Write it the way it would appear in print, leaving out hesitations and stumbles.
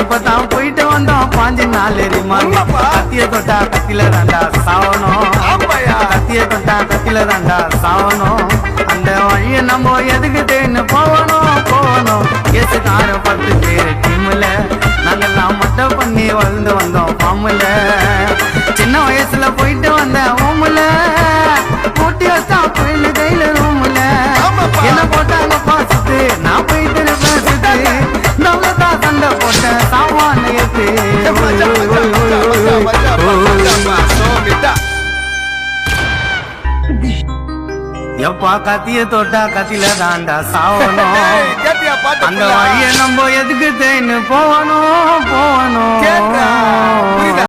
இப்பதான் போயிட்டு வந்தோம் 5 நாள் ரிமாண்ட். கத்திய தொட்டா கத்தில தாண்டா சாவணும், கத்திய தொட்டா கத்தில தாண்டா சாவணும். அந்த வழிய நம்ம எதுக்கு தேன்னு போகணும். கேசுக்கார 10 பேரு டீம்ல நாங்கெல்லாம் மட்டை பண்ணி வளர்ந்து வந்தோம் பாம்புல. சின்ன வயசுல போயிட்டு வந்த ஓமுல கூட்டி வச்சா புயலு கையில ரூமுல. என்ன போட்டாங்க பாசுட்டு நான் போயிட்டு பேசுது நம்மதான் சண்டை போட்ட சாமான ஏத்து. எப்பா கத்திய தொட்டா கத்தில தாண்டா சாவணும். அந்த வழிய நம்ம எதுக்கு தேன்னு போகணும்.